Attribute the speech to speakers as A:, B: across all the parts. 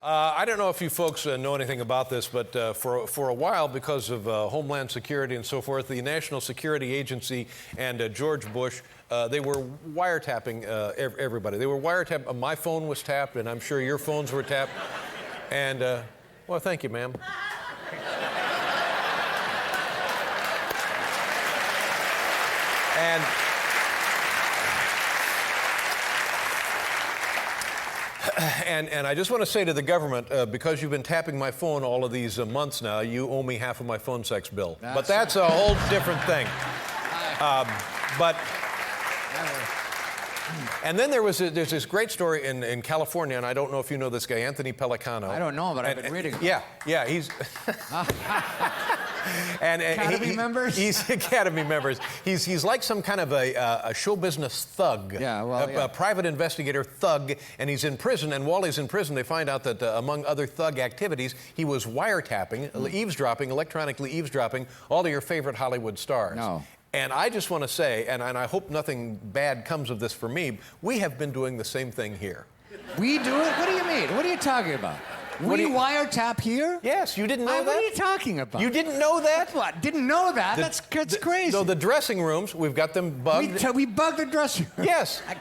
A: I don't know if you folks know anything about this, but for a while, because of Homeland Security and so forth, the National Security Agency and George Bush, they were wiretapping everybody. They were wiretapping. My phone was tapped, and I'm sure your phones were tapped. And, well, thank you, ma'am. And I just want to say to the government, because you've been tapping my phone all of these months now, you owe me half of my phone sex bill. But that's a whole different thing. And then there's this great story in California, and I don't know if you know this guy, Anthony Pellicano.
B: I don't know, but I've been reading.
A: Yeah, he's...
B: Academy members?
A: He's Academy members. He's like some kind of a show business thug.
B: Yeah, well,
A: a private investigator thug, and he's in prison. And while he's in prison, they find out that among other thug activities, he was wiretapping, eavesdropping, electronically eavesdropping all of your favorite Hollywood stars.
B: No.
A: And I just want to say, and I hope nothing bad comes of this for me, we have been doing the same thing here.
B: We do it? What do you mean? What are you talking about? We wiretap here?
A: Yes, you didn't know that?
B: What are you talking about?
A: You didn't know that?
B: What? Didn't know that? That's crazy.
A: No, the dressing rooms, we've got them bugged.
B: We bugged the dressing room.
A: Yes.
B: I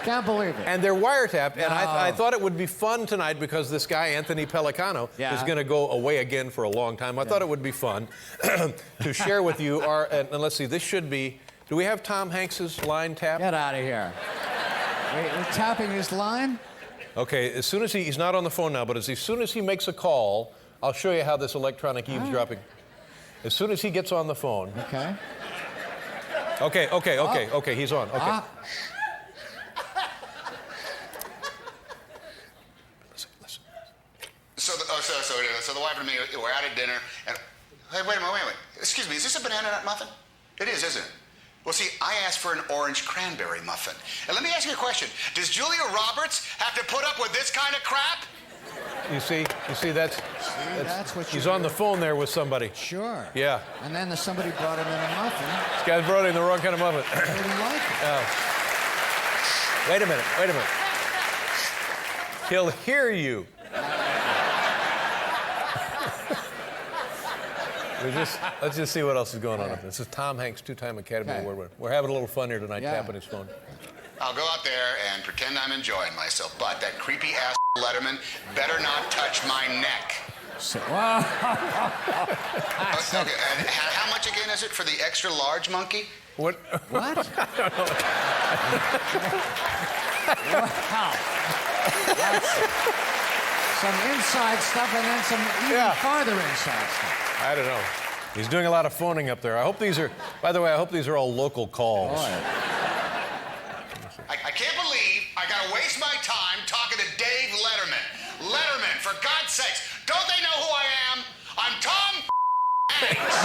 B: can't believe it.
A: And they're wiretapped.
B: No.
A: And I thought it would be fun tonight because this guy, Anthony Pellicano, is going to go away again for a long time. I thought it would be fun to share with you our, and let's see, this should be, do we have Tom Hanks's line tapped?
B: Get out of here. Wait, we're tapping his line?
A: Okay, as soon as he's not on the phone now, but as soon as he makes a call, I'll show you how this electronic eavesdropping. As soon as he gets on the phone.
B: Okay.
A: Okay, he's on. Okay. Listen.
C: So the wife and me, we're out at dinner, and hey, wait a minute. Excuse me, is this a banana nut muffin? It is, isn't it? Well, see, I asked for an orange cranberry muffin. And let me ask you a question. Does Julia Roberts have to put up with this kind of crap?
A: You see, that's
B: what
A: he's on the phone there with somebody.
B: Sure.
A: Yeah.
B: And then somebody brought him in a muffin.
A: This guy's brought in the wrong kind of muffin.
B: They didn't like it.
A: Wait a minute. He'll hear you. Let's just see what else is going on. This is Tom Hanks, two-time Academy Award winner. We're having a little fun here tonight, tapping his phone.
C: I'll go out there and pretend I'm enjoying myself, but that creepy-ass Letterman better not touch my neck.
B: Okay,
C: and how much again is it for the extra large monkey?
A: What?
B: I don't know. Wow. That's some inside stuff and then some even farther inside stuff.
A: I don't know. He's doing a lot of phoning up there. I hope these are, by the way, I hope these are all local calls.
C: I can't believe I gotta waste my time talking to Dave Letterman. Letterman, for God's sakes, don't they know who I am? I'm Tom Hanks.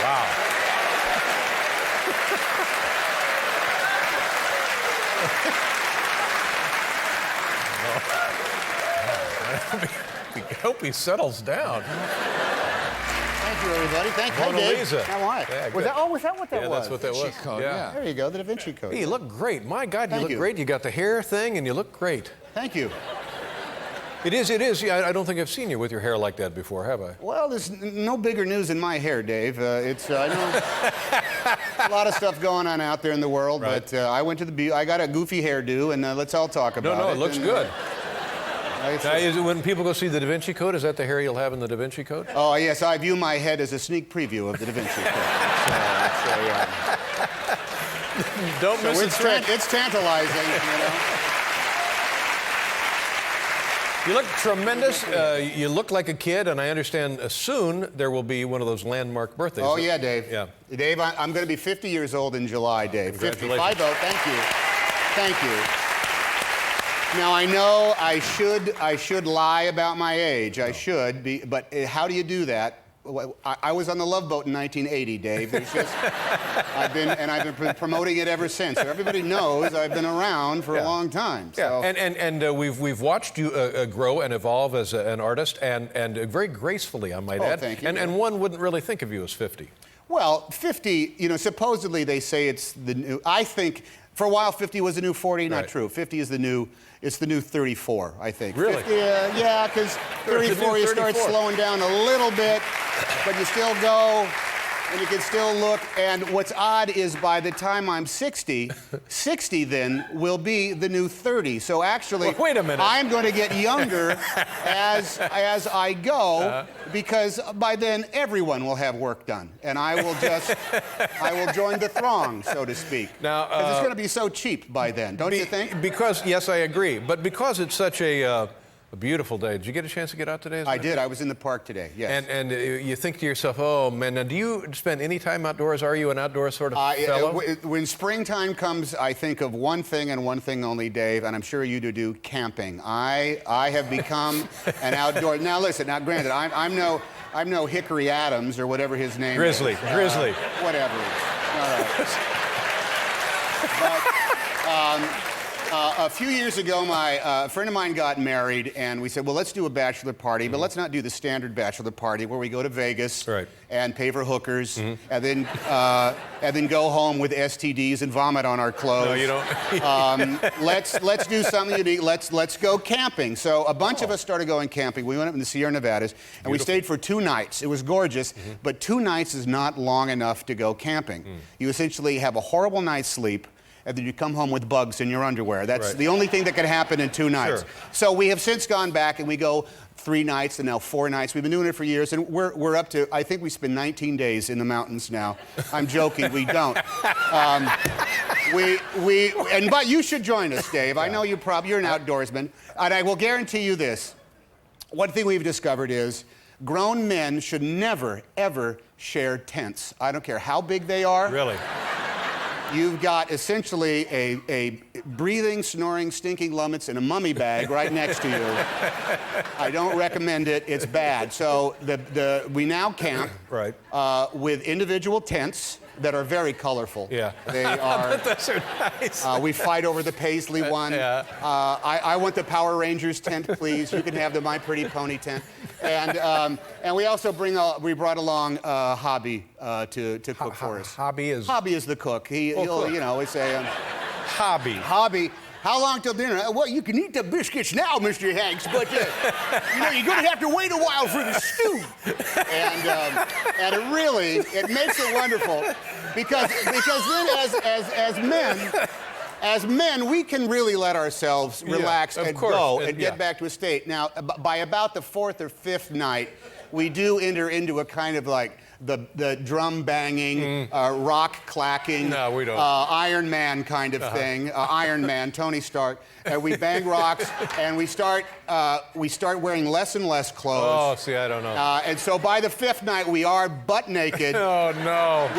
A: Wow. I hope he settles down.
D: Thank you, everybody. Thank you, Dave. How are you?
A: Yeah,
D: was that what that was?
A: Yeah, that's what that was.
B: Vinci Code, yeah.
D: There you go, the Da Vinci Code.
A: Hey, you look great. My God, you
D: Thank
A: look
D: you.
A: great. You got the hair thing, and you look great.
D: Thank you.
A: It is. Yeah, I don't think I've seen you with your hair like that before, have I?
D: Well, there's no bigger news than my hair, Dave. I know a lot of stuff going on out there in the world,
A: right.
D: but I went to the I got a goofy hairdo, and let's all talk about it.
A: No, it looks good.
D: Now,
A: is it when people go see the Da Vinci Code, is that the hair you'll have in the Da Vinci Code?
D: Oh, yes, I view my head as a sneak preview of the Da Vinci Code.
A: Don't miss the trick.
D: It's tantalizing, you know.
A: You look tremendous. You look like a kid, and I understand soon there will be one of those landmark birthdays.
D: Oh, yeah, Dave.
A: Yeah.
D: Dave, I'm going to be 50 years old in July, Dave. 50.
A: Congratulations.
D: 5 vote. Thank you. Thank you. Now, I know I should lie about my age. I should be, but how do you do that? I was on the Love Boat in 1980, Dave. There's just, I've been promoting it ever since. So everybody knows I've been around for a long time. So.
A: Yeah, and we've watched you grow and evolve as an artist, and very gracefully, I might add.
D: Thank you.
A: And one wouldn't really think of you as 50.
D: Well, 50, you know, supposedly they say it's the new, I think For a while, 50 was the new 40. Not
A: Right.
D: true. 50 is the new. It's the new 34, I think.
A: Really?
D: 50, yeah, because
A: There's the
D: 34
A: new
D: you start
A: 34.
D: slowing down a little bit, but you still go. And you can still look, and what's odd is by the time I'm 60, 60 then will be the new 30. So actually,
A: Well, wait a minute.
D: I'm going to get younger as I go, because by then everyone will have work done, and I will join the throng, so to speak.
A: Now,
D: 'Cause it's going to be so cheap by then, don't you think?
A: Because, yes, I agree. But because it's such a beautiful day, did you get a chance to get out today?
D: I did. I was in the park today. Yes.
A: And you think to yourself, oh, man, now do you spend any time outdoors? Are you an outdoor sort of fellow?
D: When springtime comes, I think of one thing and one thing only, Dave, and I'm sure you do, camping. I have become an outdoor. Now listen, now granted, I'm no Hickory Adams or whatever his name
A: Grizzly.
D: is.
A: Grizzly.
D: Whatever. All right. But a few years ago, a friend of mine got married, and we said, well, let's do a bachelor party, but let's not do the standard bachelor party where we go to Vegas and pay for hookers, and then go home with STDs and vomit on our clothes.
A: No, you don't.
D: Let's do something unique. Let's go camping. So a bunch of us started going camping. We went up in the Sierra Nevadas, and we stayed for 2 nights. It was gorgeous, but 2 nights is not long enough to go camping. You essentially have a horrible night's sleep, and then you come home with bugs in your underwear. That's the only thing that could happen in 2 nights.
A: Sure.
D: So we have since gone back, and we go 3 nights and now 4 nights. We've been doing it for years, and we're up to, I think we spend 19 days in the mountains now. I'm joking, we don't. But you should join us, Dave. I know you're an outdoorsman, and I will guarantee you this. One thing we've discovered is grown men should never, ever share tents. I don't care how big they are.
A: Really?
D: You've got essentially a breathing, snoring, stinking lummox in a mummy bag right next to you. I don't recommend it. It's bad. So we now camp with individual tents that are very colorful.
A: Yeah.
D: They are.
A: Those are nice.
D: We fight over the Paisley one.
A: Yeah.
D: I want the Power Rangers tent, please. You can have the My Pretty Pony tent. And we also brought along Hobby to cook for us.
A: Hobby is
D: the cook. He'll you know, it's a
A: Hobby.
D: Hobby. How long till dinner? Well, you can eat the biscuits now, Mr. Hanks, but you know, you're going to have to wait a while for the stew. And it makes it wonderful because then as men, we can really let ourselves relax and go and get back to a state. Now, by about the 4th or 5th night, we do enter into a kind of like the drum banging, rock clacking,
A: No, we don't.
D: Iron Man kind of thing. Iron Man, Tony Stark. We bang rocks, and we start wearing less and less clothes.
A: Oh, see, I don't know.
D: And so by the 5th night, we are butt naked.
A: Oh, no.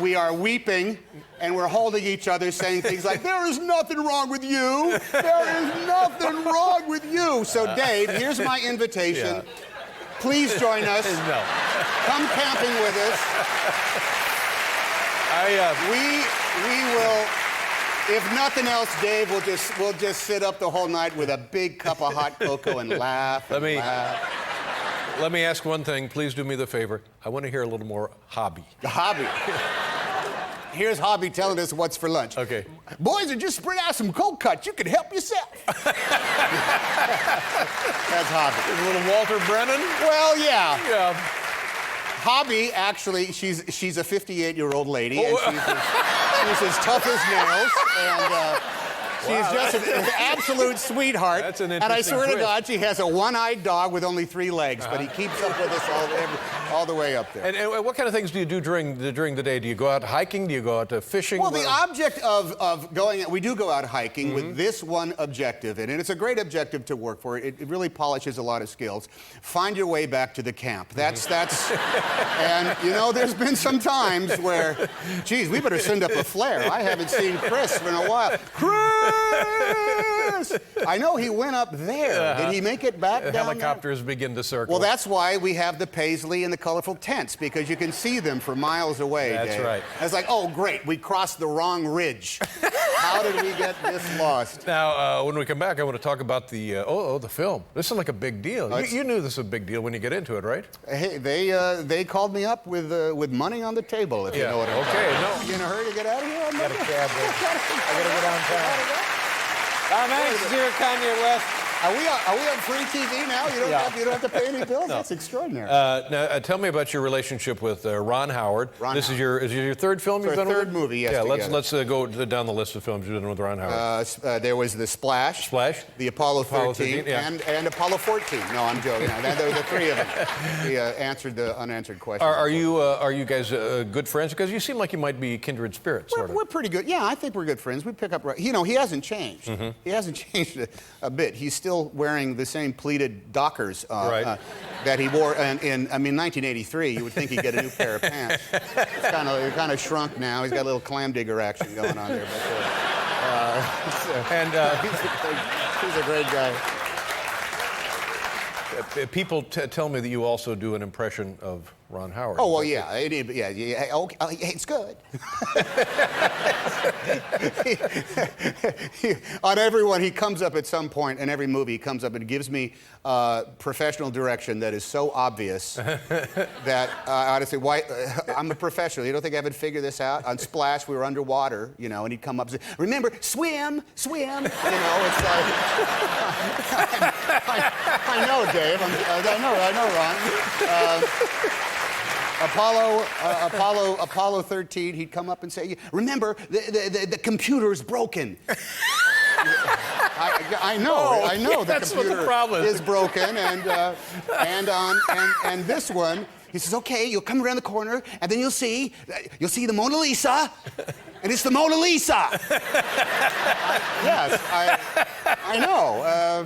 D: We are weeping, and we're holding each other, saying things like, "There is nothing wrong with you. There is nothing wrong with you." So, Dave, here's my invitation.
A: Yeah.
D: Please join us.
A: No.
D: Come camping with us. We will. If nothing else, Dave, we'll just sit up the whole night with a big cup of hot cocoa and laugh.
A: Let me ask one thing. Please do me the favor. I want to hear a little more Hobby.
D: Hobby. Here's Hobby telling us what's for lunch.
A: Okay.
D: Boys, I just spread out some cold cuts. You can help yourself. That's Hobby.
A: A little Walter Brennan?
D: Well, yeah.
A: Yeah.
D: Hobby, actually, she's a 58-year-old lady, and she's as tough as nails, and she's just an absolute sweetheart.
A: That's an
D: and I
A: interesting
D: swear to
A: twist.
D: God, she has a one-eyed dog with only 3 legs, but he keeps up with us all the way up there.
A: And what kind of things do you do during the day? Do you go out hiking? Do you go out fishing?
D: Well, the object of going, we do go out hiking with this one objective, and it's a great objective to work for. It really polishes a lot of skills. Find your way back to the camp. That's, and you know, there's been some times where, geez, we better send up a flare. I haven't seen Chris in a while. Chris! I know he went up there. Did he make it back down there?
A: Helicopters begin to circle.
D: Well, that's why we have the Paisley and the colorful tents, because you can see them for miles away.
A: That's
D: Dave.
A: right.
D: It's like, oh, great, we crossed the wrong ridge. How did we get this lost?
A: Now, when we come back, I want to talk about the the film. This is like a big deal. You knew this was a big deal when you get into it, right?
D: Hey, they called me up with money on the table, if you know what I'm
A: Okay,
D: talking
A: no.
D: about. You in a hurry to get out of here?
E: I got a cab, baby. I gotta go downtown. Tom Hanks, dear Kanye West.
D: Are we on free TV now? You don't have to pay any bills? That's extraordinary.
A: Now, tell me about your relationship with Ron Howard. Is this your third film you've
D: our
A: done?
D: third movie, yes,
A: Yeah,
D: together.
A: let's go down the list of films you've done with Ron Howard.
D: There was the Splash,
A: The
D: Apollo
A: Apollo
D: 13,
A: 13, yeah.
D: and Apollo 14. No, I'm joking. No, there were the three of them. We answered the unanswered questions.
A: Are you guys good friends? Because you seem like you might be kindred spirits, sort of.
D: We're pretty good. Yeah, I think we're good friends. We pick up. He hasn't changed.
A: Mm-hmm.
D: He hasn't changed a bit. He's still wearing the same pleated Dockers that he wore in 1983. You would think he'd get a new pair of pants. It's kind of shrunk now. He's got a little clam digger action going on there. But he's a great guy.
A: People tell me that you also do an impression of Ron Howard.
D: Oh, well, yeah. Okay, it's good. On everyone, he comes up at some point in every movie, he comes up and gives me professional direction that is so obvious that honestly, why? I'm a professional. You don't think I haven't figured this out? On Splash, we were underwater, and he'd come up and say, remember, swim. It's like, I know, Dave. I know, Ron. Apollo 13, he'd come up and say, remember, the computer is broken. I know the
A: that's what the
D: computer
A: problem is.
D: is broken, and this one, he says, okay, you'll come around the corner, and then you'll see the Mona Lisa, and it's the Mona Lisa. I know.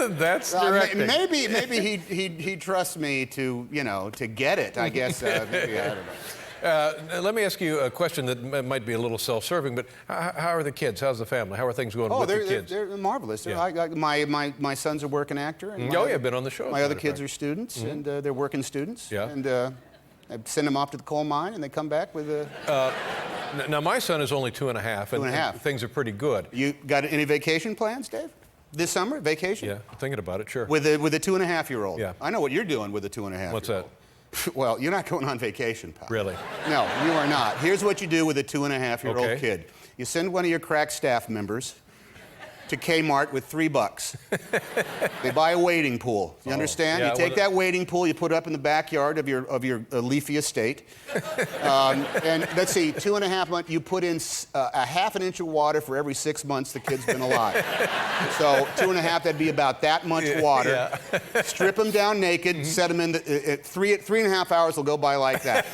A: That's directing.
D: Maybe he'd trust me to get it. I guess. Maybe, I don't know.
A: Let me ask you a question that might be a little self-serving, but how are the kids? How's the family? How are things going with the kids?
D: They're marvelous.
A: Yeah.
D: My son's a working actor. And
A: I've been on the show.
D: My other kids are students, and they're working students.
A: Yeah.
D: And I send them off to the coal mine, and they come back with a.
A: Now, my son is only 2.5, and things are pretty good.
D: You got any vacation plans, Dave? This summer, vacation?
A: Yeah, thinking about it, sure.
D: With a 2.5-year-old.
A: Yeah.
D: I know what you're doing with a 2.5-year-old.
A: What's that?
D: Well, you're not going on vacation, pal.
A: Really?
D: No, you are not. Here's what you do with a 2.5-year-old
A: Okay.
D: kid. You send one of your crack staff members to Kmart with $3. They buy a wading pool. You understand?
A: Yeah,
D: you take that wading pool, you put it up in the backyard of your leafy estate. And let's see, 2.5 months, you put in a half an inch of water for every 6 months the kid's been alive. So 2.5, that'd be about that much water.
A: Yeah.
D: Strip them down naked, set them in the 3.5 hours will go by like that.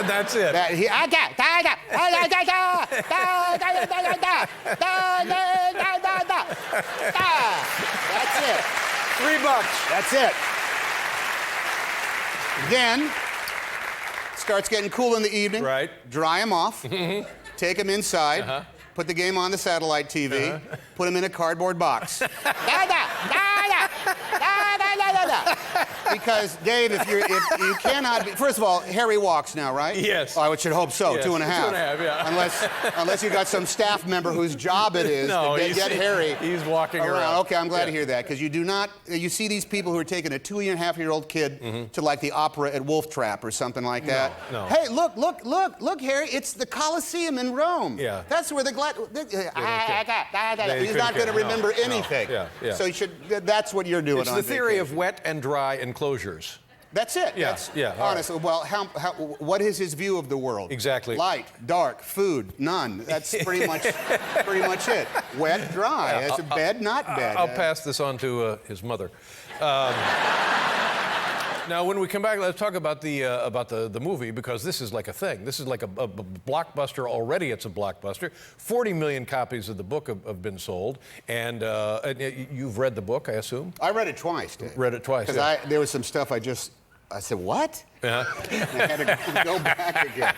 A: That's it.
D: That's it.
A: $3.
D: That's it. Then, starts getting cool in the evening.
A: Right.
D: Dry them off. Take them inside. Put the game on the satellite TV. Put them in a cardboard box. Because Dave, if you cannot be, first of all, Harry walks now, right?
A: Yes.
D: Oh, I should hope so.
A: Yes,
D: 2.5.
A: 2.5, yeah.
D: Unless you got some staff member whose job it is to get Harry.
A: He's walking around.
D: Okay, I'm glad to hear that, because you do not. You see these people who are taking a 2.5-year-old kid to like the opera at Wolf Trap or something like that.
A: No.
D: Hey, look, Harry! It's the Colosseum in Rome.
A: Yeah.
D: That's where the he's not going to remember anything.
A: Yeah.
D: So you should. That's what you're doing.
A: It's
D: on
A: the theory
D: vacation.
A: of wet and dry enclosures.
D: That's it.
A: Yeah,
D: That's,
A: yeah, all
D: honestly, well, what is his view of the world?
A: Exactly.
D: Light, dark, food, none. That's pretty much it. Wet, dry.
A: Yeah,
D: It's a bed, not bed.
A: I'll pass this on to his mother. Now, when we come back, let's talk about the movie, because this is like a thing. This is like a blockbuster already. It's a blockbuster. 40 million copies of the book have been sold, and you've read the book, I assume?
D: I read it twice, Dave.
A: Read it twice,
D: Because there was some stuff I said, what?
A: Yeah.
D: I had to go back again.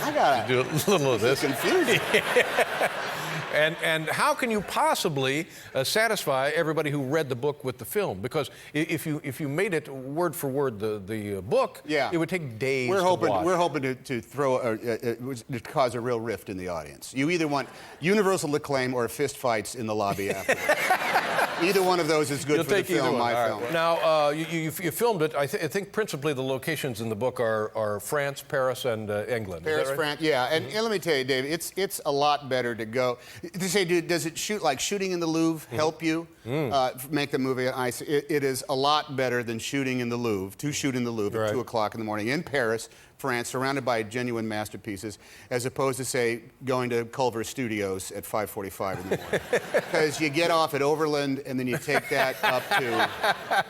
D: I got
A: Do a little of this.
D: confusing.
A: And how can you possibly satisfy everybody who read the book with the film? Because if you made it word for word the book, it would take days to watch.
D: We're hoping to throw to cause a real rift in the audience. You either want universal acclaim or fist fights in the lobby afterwards. Either one of those is good for the film, my film.
A: Right. Now, you filmed it. I think principally the locations in the book are France, Paris, and England.
D: Paris,
A: is that right?
D: France, yeah. And let me tell you, Dave, it's a lot better to go. They say, dude, does it shooting in the Louvre help you make the movie? It is a lot better than shooting in the Louvre, to shoot in the Louvre at 2 o'clock in the morning in Paris, France, surrounded by genuine masterpieces, as opposed to, say, going to Culver Studios at 5:45 in the morning. Because you get off at Overland, and then you take that up to,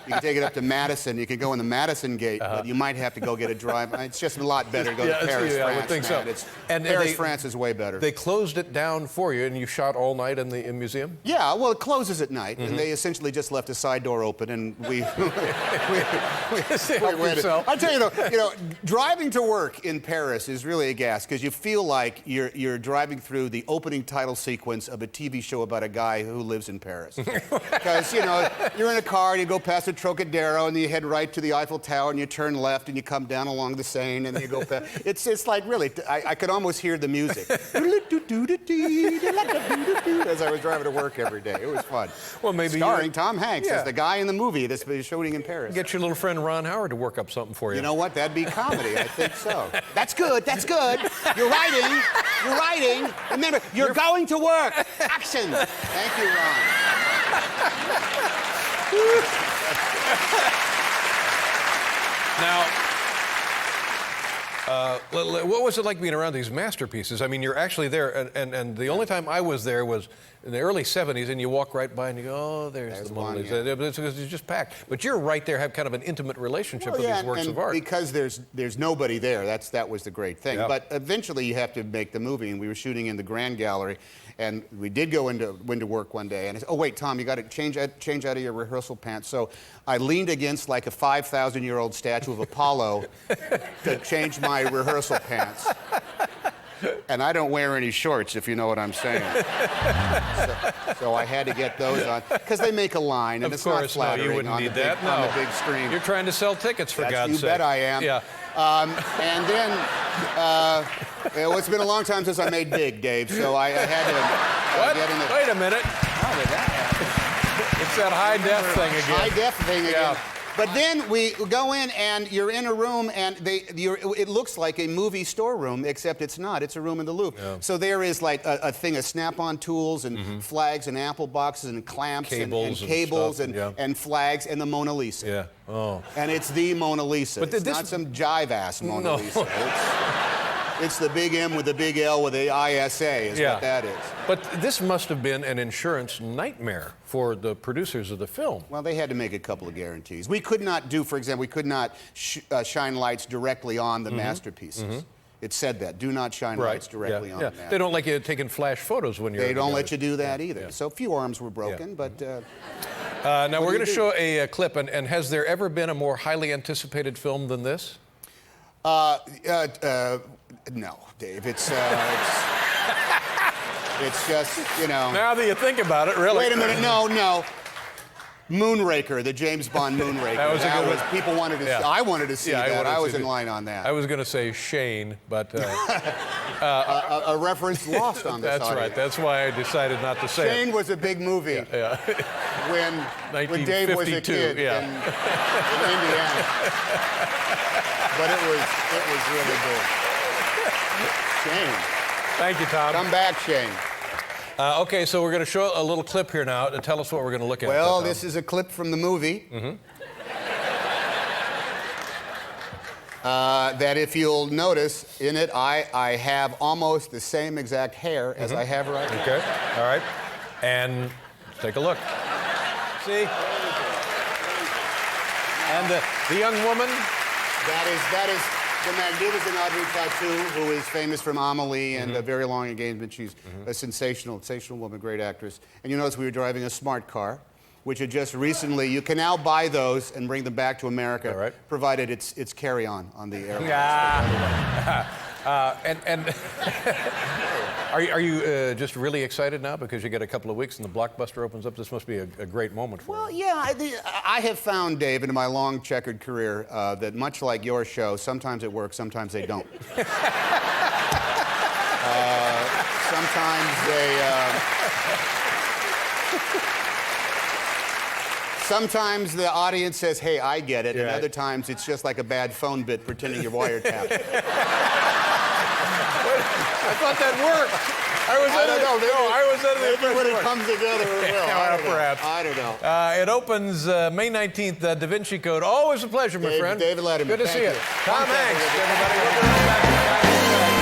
D: you can take it up to Madison. You can go in the Madison Gate, but you might have to go get a drive. It's just a lot better to go to Paris, France.
A: I would think so.
D: Paris, France is way better.
A: They closed it down for you, and you shot all night in the museum?
D: Yeah, well, it closes at night, and they essentially just left a side door open, and we waited. I tell you though, driving to work in Paris is really a gas because you feel like you're driving through the opening title sequence of a TV show about a guy who lives in Paris. Because you're in a car and you go past the Trocadero and then you head right to the Eiffel Tower and you turn left and you come down along the Seine and then you go past. It's like really, I could almost hear the music as I was driving to work every day. It was fun.
A: Well, maybe
D: starring Tom Hanks as the guy in the movie that's shooting in Paris.
A: Get your little friend Ron Howard to work up something for you.
D: You know what? That'd be comedy. I think so. That's good. That's good. You're writing. You're writing. Remember, you're going to work. Action. Thank you, Ron.
A: Now, what was it like being around these masterpieces? I mean, you're actually there, and the only time I was there was in the early 70s, and you walk right by and you go, oh, there's the Mona Lisa. Yeah. It's just packed. But you're right there, have kind of an intimate relationship with these works of art.
D: Because there's nobody there. That was the great thing. Yeah. But eventually you have to make the movie, and we were shooting in the Grand Gallery, and we did go into work one day, and I said, oh, wait, Tom, you got to change out of your rehearsal pants. So I leaned against like a 5,000-year-old statue of Apollo to change my rehearsal pants. And I don't wear any shorts, if you know what I'm saying. So I had to get those on because they make a line, and it's not flattering
A: you wouldn't
D: on
A: need
D: the big screen.
A: You're trying to sell tickets, for God's sake.
D: You bet I am.
A: Yeah.
D: And then, well, it's been a long time since I made big, Dave. So I had to get in the.
A: Wait a minute.
D: How did that happen?
A: It's that high def thing again.
D: High def thing again. But then we go in, and you're in a room, and it looks like a movie storeroom, except it's not. It's a room in the Louvre. Yeah. So there is like a thing of Snap-on tools and flags and apple boxes and clamps and cables and flags and the Mona Lisa.
A: Yeah. Oh.
D: And it's the Mona Lisa. But it's not some jive-ass Mona Lisa. It's the big M with the big L with the ISA is what that is.
A: But this must have been an insurance nightmare for the producers of the film.
D: Well, they had to make a couple of guarantees. We could not do, for example, we could not shine lights directly on the masterpieces. It said that. Do not shine lights directly on the masterpiece.
A: They don't like you taking flash photos when you're
D: They don't let you do that either. Yeah. So a few arms were broken, but...
A: now, we're going to show a clip, and has there ever been a more highly anticipated film than this?
D: No, Dave. It's just,
A: Now that you think about it, really.
D: Wait a minute. No. Moonraker, the James Bond Moonraker.
A: That was a good one.
D: People wanted to see. I wanted to see that. I was in line on that.
A: I was going to say Shane, but...
D: a reference lost on this
A: That's
D: audience.
A: right. That's why I decided not to say
D: Shane was a big movie when Dave was a kid in Indiana. But it was really good. Shane.
A: Thank you, Tom.
D: Come back, Shane.
A: Okay, so we're going to show a little clip here now. Tell us what we're going to look at.
D: Well, this is a clip from the movie. That if you'll notice, in it, I have almost the same exact hair as I have right now.
A: Okay, all right. And take a look. See? And the young woman?
D: That is the magnificent Audrey Tautou, who is famous from Amelie and A Very Long Engagement. She's a sensational woman, great actress. And you notice we were driving a smart car, which had just recently, you can now buy those and bring them back to America, provided it's carry-on the airline.
A: And Are you just really excited now because you get a couple of weeks and the Blockbuster opens up? This must be a great moment for you.
D: Well, yeah, I have found, Dave, in my long checkered career, that much like your show, sometimes it works, sometimes they don't. Sometimes sometimes the audience says, hey, I get it, and other times it's just like a bad phone bit pretending you're wiretapped.
A: I thought that worked. I was under the
D: Maybe when it comes together, it will.
A: Perhaps.
D: I don't know.
A: It opens May 19th, Da Vinci Code. Always a pleasure, my friend.
D: David Letterman.
A: Good to see you.
D: Thank you.
A: Tom Hanks, everybody. We'll be right back.